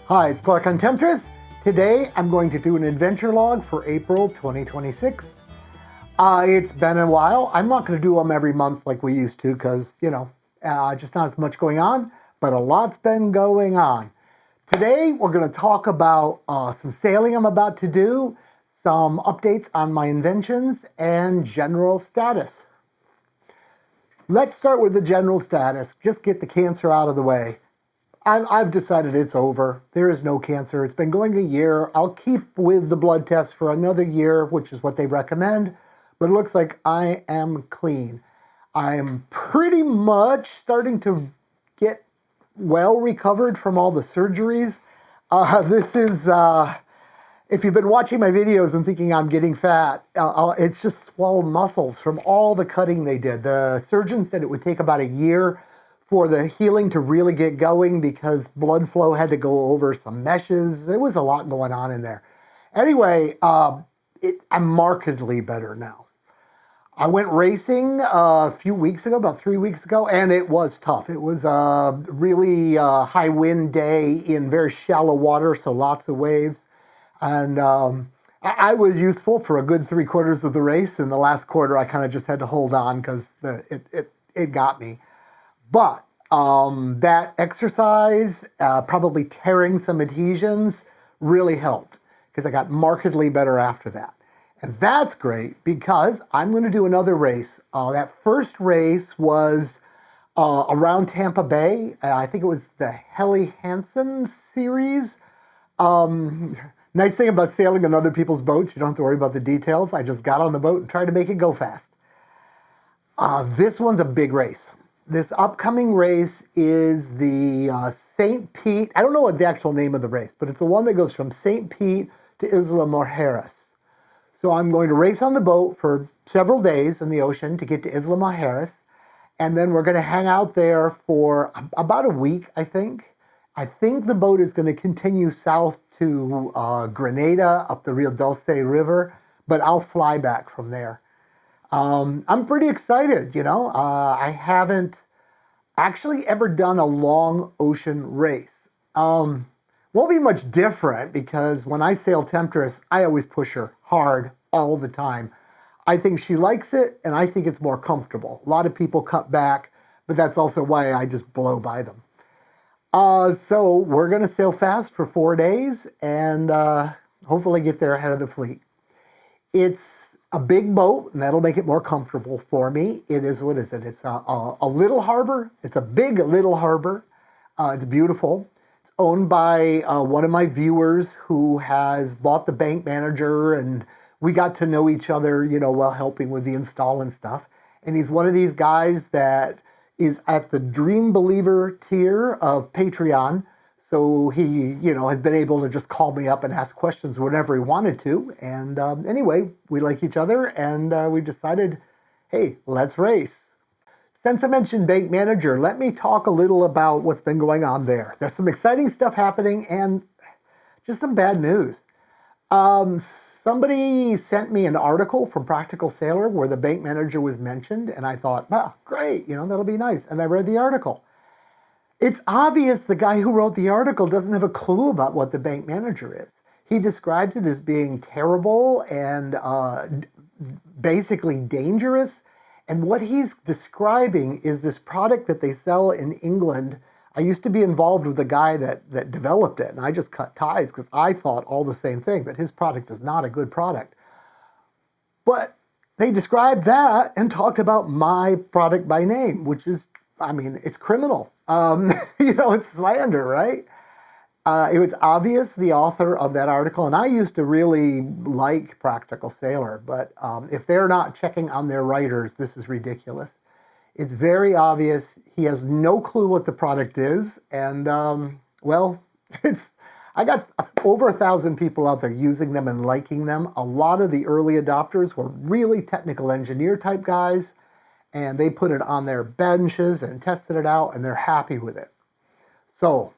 Hi, it's Clark on Temptress. Today I'm going to do an adventure log for April 2026. It's been a while. I'm not going to do them every month like we used to because, just not as much going on, but a lot's been going on. Today we're going to talk about some sailing I'm about to do, some updates on my inventions, and general status. Let's start with the general status. Just get the cancer out of the way. I've decided it's over. There is no cancer. It's been going a year. I'll keep with the blood test for another year, which is what they recommend. But it looks like I am clean. I'm pretty much starting to get well recovered from all the surgeries. If you've been watching my videos and thinking I'm getting fat, it's just swollen muscles from all the cutting they did. The surgeon said it would take about a year for the healing to really get going because blood flow had to go over some meshes. There was a lot going on in there. Anyway, I'm markedly better now. I went racing a few weeks ago, about 3 weeks ago, and it was tough. It was a really high wind day in very shallow water, so lots of waves. And I was useful for a good 3/4 of the race. In the last quarter, I kind of just had to hold on because it got me. But that exercise, probably tearing some adhesions, really helped because I got markedly better after that. And that's great because I'm going to do another race. That first race was around Tampa Bay. I think it was the Helly Hansen series. Nice thing about sailing on other people's boats, you don't have to worry about the details. I just got on the boat and tried to make it go fast. This one's a big race. This upcoming race is the St. Pete. I don't know what the actual name of the race, but it's the one that goes from St. Pete to Isla Mujeres. So I'm going to race on the boat for several days in the ocean to get to Isla Mujeres. And then we're going to hang out there for about a week, I think. I think the boat is going to continue south to Grenada up the Rio Dulce River, but I'll fly back from there. I'm pretty excited, I haven't actually ever done a long ocean race. Won't be much different because when I sail Temptress, I always push her hard all the time. I think she likes it and I think it's more comfortable. A lot of people cut back, but that's also why I just blow by them. So we're going to sail fast for 4 days and hopefully get there ahead of the fleet. It's a big boat, and that'll make it more comfortable for me. It is, what is it? It's a little harbor. It's a big little harbor. It's beautiful. It's owned by one of my viewers who has bought the BankManager, and we got to know each other, while helping with the install and stuff. And he's one of these guys that is at the Dream Believer tier of Patreon. So he, has been able to just call me up and ask questions whenever he wanted to. And anyway, we like each other and we decided, hey, let's race. Since I mentioned BankManager, let me talk a little about what's been going on there. There's some exciting stuff happening and just some bad news. Somebody sent me an article from Practical Sailor where the BankManager was mentioned. And I thought, well, great, that'll be nice. And I read the article. It's obvious the guy who wrote the article doesn't have a clue about what the BankManager is. He described it as being terrible and basically dangerous. And what he's describing is this product that they sell in England. I used to be involved with the guy that developed it, and I just cut ties because I thought all the same thing, that his product is not a good product. But they described that and talked about my product by name, which is, it's criminal. It's slander, right? It was obvious the author of that article, and I used to really like Practical Sailor, but if they're not checking on their writers, this is ridiculous. It's very obvious. He has no clue what the product is, and I got over 1,000 people out there using them and liking them. A lot of the early adopters were really technical engineer type guys, and they put it on their benches and tested it out, and they're happy with it. So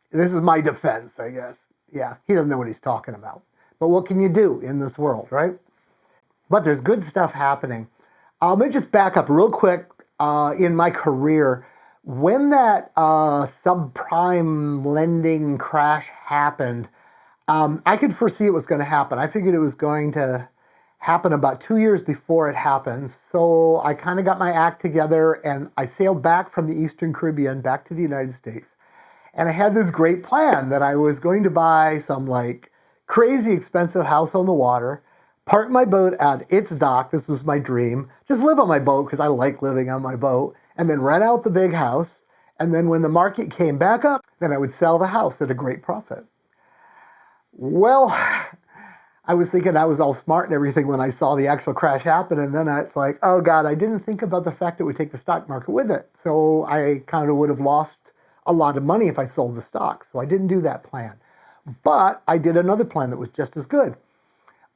this is my defense, I guess. Yeah, he doesn't know what he's talking about. But what can you do in this world, right? But there's good stuff happening. Let me just back up real quick. In my career, When that subprime lending crash happened, I could foresee it was going to happen. I figured it was going to happen about 2 years before it happened. So I kind of got my act together and I sailed back from the Eastern Caribbean back to the United States. And I had this great plan that I was going to buy some like crazy expensive house on the water, park my boat at its dock. This was my dream. Just live on my boat because I like living on my boat, and then rent out the big house. And then when the market came back up, then I would sell the house at a great profit. Well, I was thinking I was all smart and everything when I saw the actual crash happen. And then it's like, oh God, I didn't think about the fact it would take the stock market with it. So I kind of would have lost a lot of money if I sold the stock. So I didn't do that plan. But I did another plan that was just as good.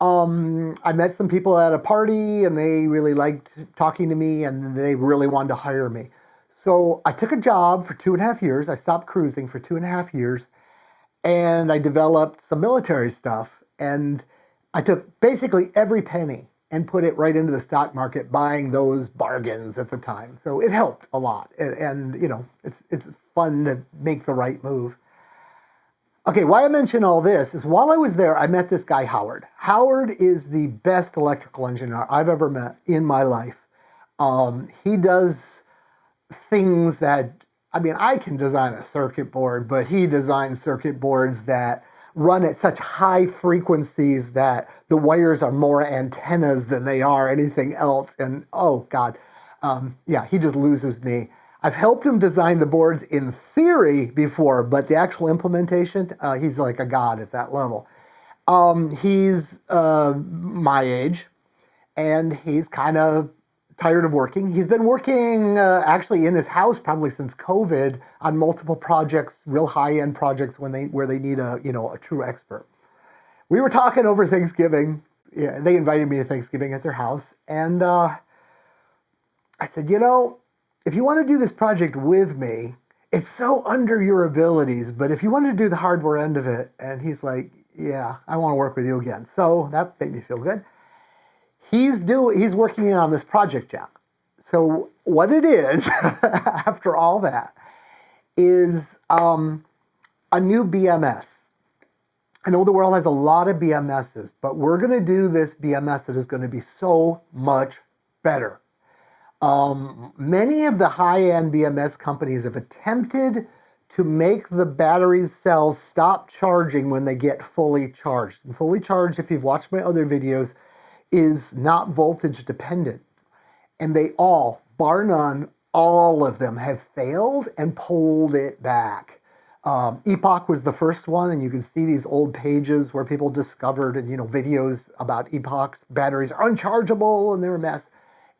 I met some people at a party and they really liked talking to me and they really wanted to hire me. So I took a job for 2.5 years. I stopped cruising for 2.5 years and I developed some military stuff. And I took basically every penny and put it right into the stock market, buying those bargains at the time. So it helped a lot. And you know, it's fun to make the right move. Okay, why I mention all this is while I was there, I met this guy, Howard. Howard is the best electrical engineer I've ever met in my life. He does things that, I mean, I can design a circuit board, but he designs circuit boards that run at such high frequencies that the wires are more antennas than they are anything else. And oh God, yeah, he just loses me. I've helped him design the boards in theory before, but the actual implementation, he's like a god at that level. He's my age, and he's kind of tired of working. He's been working actually in his house probably since COVID on multiple projects, real high-end projects where they need a true expert. We were talking over Thanksgiving. Yeah, they invited me to Thanksgiving at their house, and I said, if you want to do this project with me, it's so under your abilities, but if you want to do the hardware end of it, and he's like, yeah, I want to work with you again. So that made me feel good. He's working on this project, Jack. So what it is, after all that, is a new BMS. I know the world has a lot of BMSs, but we're going to do this BMS that is going to be so much better. Many of the high-end BMS companies have attempted to make the battery cells stop charging when they get fully charged. And fully charged, if you've watched my other videos, is not voltage dependent. And they all, bar none, all of them have failed and pulled it back. Epoch was the first one, and you can see these old pages where people discovered and videos about Epoch's batteries are unchargeable and they're a mess.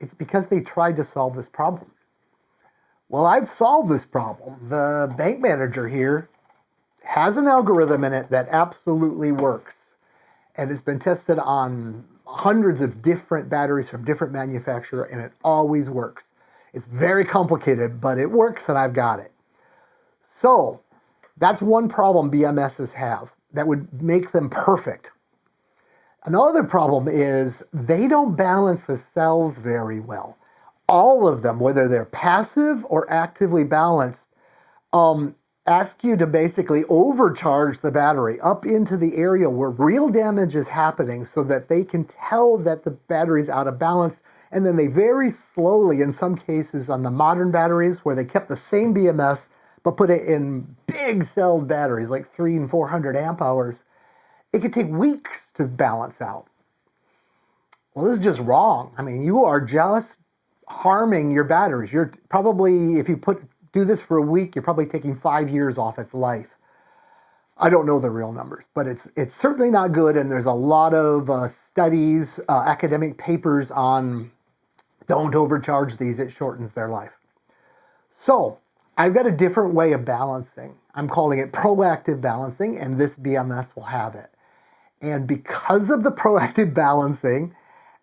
It's because they tried to solve this problem. Well, I've solved this problem. The BankManager here has an algorithm in it that absolutely works. And it's been tested on hundreds of different batteries from different manufacturers, and it always works. It's very complicated, but it works, and I've got it. So that's one problem BMSs have that would make them perfect. Another problem is they don't balance the cells very well. All of them, whether they're passive or actively balanced, ask you to basically overcharge the battery up into the area where real damage is happening so that they can tell that the battery's out of balance. And then they very slowly, in some cases on the modern batteries where they kept the same BMS but put it in big celled batteries like 300 and 400 amp hours, it could take weeks to balance out. Well, this is just wrong. I mean, you are just harming your batteries. You're probably, if you do this for a week, you're probably taking 5 years off its life. I don't know the real numbers, but it's certainly not good. And there's a lot of studies, academic papers on don't overcharge these. It shortens their life. So I've got a different way of balancing. I'm calling it proactive balancing, and this BMS will have it. And because of the proactive balancing,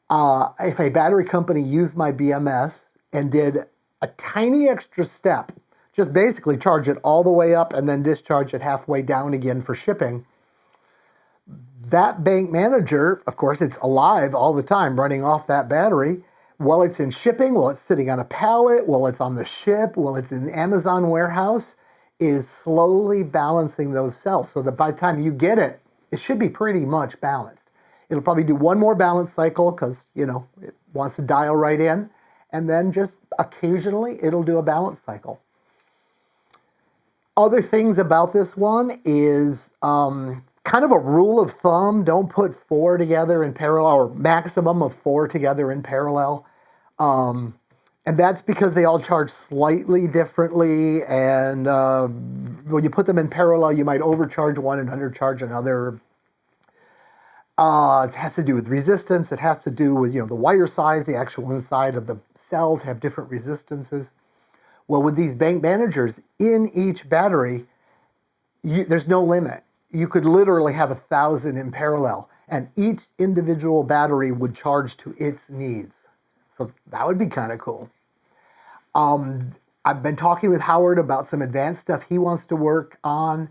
if a battery company used my BMS and did a tiny extra step, just basically charge it all the way up and then discharge it halfway down again for shipping, that BankManager, of course, it's alive all the time running off that battery, while it's in shipping, while it's sitting on a pallet, while it's on the ship, while it's in the Amazon warehouse, is slowly balancing those cells so that by the time you get it, it should be pretty much balanced. It'll probably do one more balance cycle because, it wants to dial right in. And then just occasionally it'll do a balance cycle. Other things about this one is kind of a rule of thumb. Don't put 4 together in parallel, or maximum of 4 together in parallel. And that's because they all charge slightly differently. And when you put them in parallel, you might overcharge one and undercharge another. It has to do with resistance. It has to do with, the wire size, the actual inside of the cells have different resistances. Well, with these BankManagers, in each battery, there's no limit. You could literally have 1,000 in parallel, and each individual battery would charge to its needs. So that would be kind of cool. I've been talking with Howard about some advanced stuff he wants to work on.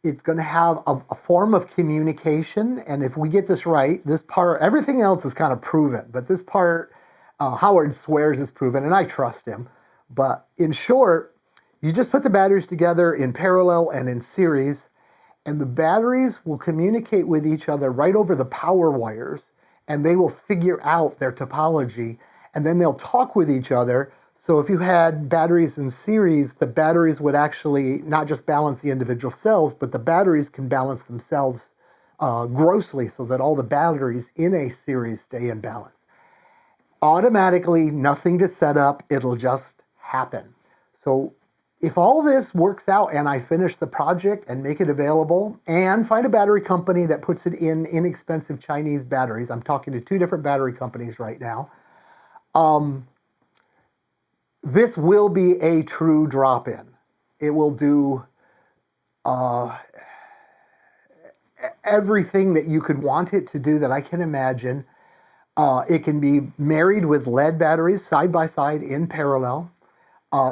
It's going to have a form of communication, and if we get this right, this part, everything else is kind of proven, but this part, Howard swears is proven, and I trust him. But in short, you just put the batteries together in parallel and in series, and the batteries will communicate with each other right over the power wires, and they will figure out their topology, and then they'll talk with each other. So if you had batteries in series, the batteries would actually not just balance the individual cells, but the batteries can balance themselves grossly so that all the batteries in a series stay in balance. Automatically, nothing to set up, it'll just happen. So if all this works out and I finish the project and make it available and find a battery company that puts it in inexpensive Chinese batteries, I'm talking to 2 different battery companies right now, this will be a true drop-in. It will do everything that you could want it to do that I can imagine. It can be married with lead batteries side by side in parallel.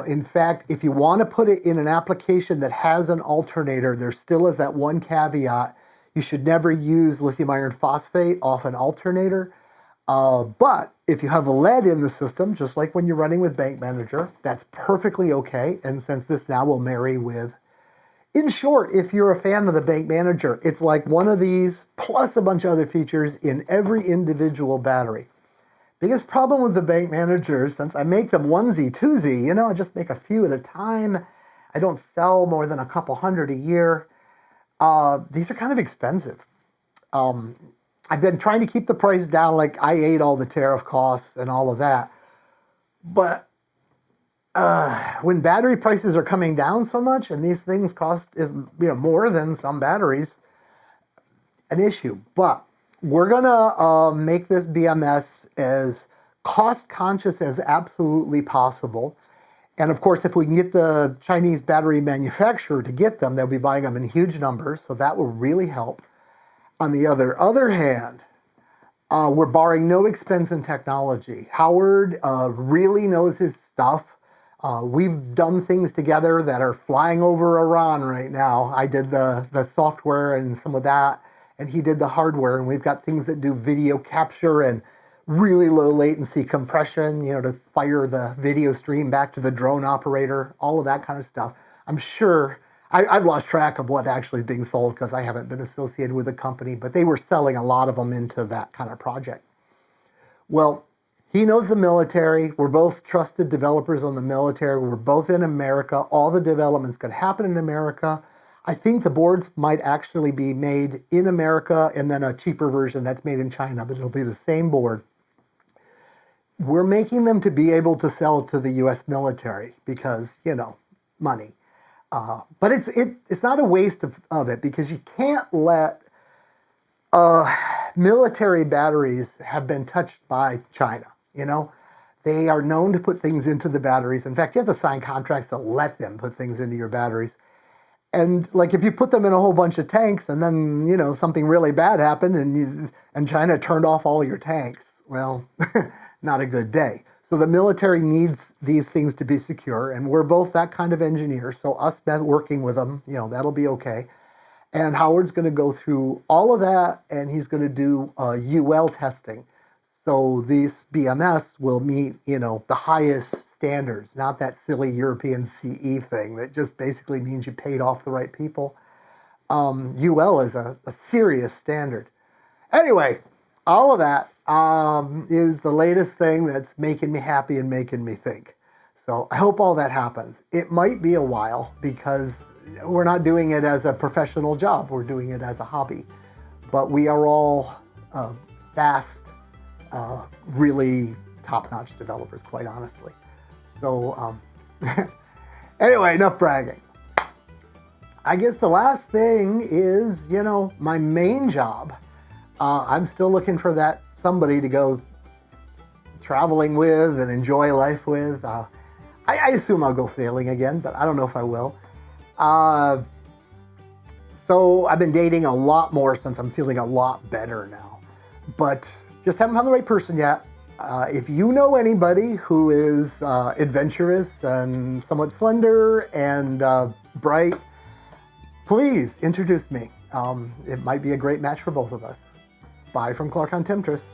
In fact, if you want to put it in an application that has an alternator, there still is that one caveat. You should never use lithium iron phosphate off an alternator. But if you have a lead in the system, just like when you're running with BankManager, that's perfectly okay. And since this now will marry with, in short, if you're a fan of the BankManager, it's like one of these plus a bunch of other features in every individual battery. Biggest problem with the BankManager, since I make them onesie, twosie, I just make a few at a time. I don't sell more than a couple hundred a year. These are kind of expensive. I've been trying to keep the price down, like I ate all the tariff costs and all of that. But when battery prices are coming down so much and these things cost more than some batteries, an issue. But we're gonna make this BMS as cost conscious as absolutely possible. And of course, if we can get the Chinese battery manufacturer to get them, they'll be buying them in huge numbers. So that will really help. On the other hand, we're borrowing no expense in technology. Howard really knows his stuff. We've done things together that are flying over Iran right now. I did the software and some of that, and he did the hardware. And we've got things that do video capture and really low latency compression, to fire the video stream back to the drone operator, all of that kind of stuff. I'm sure I've lost track of what actually is being sold because I haven't been associated with the company, but they were selling a lot of them into that kind of project. Well, he knows the military. We're both trusted developers on the military. We're both in America. All the development's going to happen in America. I think the boards might actually be made in America and then a cheaper version that's made in China, but it'll be the same board. We're making them to be able to sell to the US military because, money. But it's not a waste of it because you can't let military batteries have been touched by China. They are known to put things into the batteries. In fact, you have to sign contracts that let them put things into your batteries. And like if you put them in a whole bunch of tanks and then, something really bad happened and China turned off all your tanks, well, not a good day. So the military needs these things to be secure, and we're both that kind of engineer. So us working with them, that'll be okay. And Howard's going to go through all of that, and he's going to do UL testing. So this BMS will meet, the highest standards, not that silly European CE thing that just basically means you paid off the right people. UL is a serious standard. Anyway, all of that is the latest thing that's making me happy and making me think. So I hope all that happens. It might be a while because we're not doing it as a professional job. We're doing it as a hobby. But we are all fast, really top-notch developers, quite honestly. So anyway, enough bragging. I guess the last thing is, my main job. I'm still looking for that somebody to go traveling with and enjoy life with. I assume I'll go sailing again, but I don't know if I will. So I've been dating a lot more since I'm feeling a lot better now, but just haven't found the right person yet. If you know anybody who is adventurous and somewhat slender and bright, please introduce me. It might be a great match for both of us. Bye from Clark on Temptress.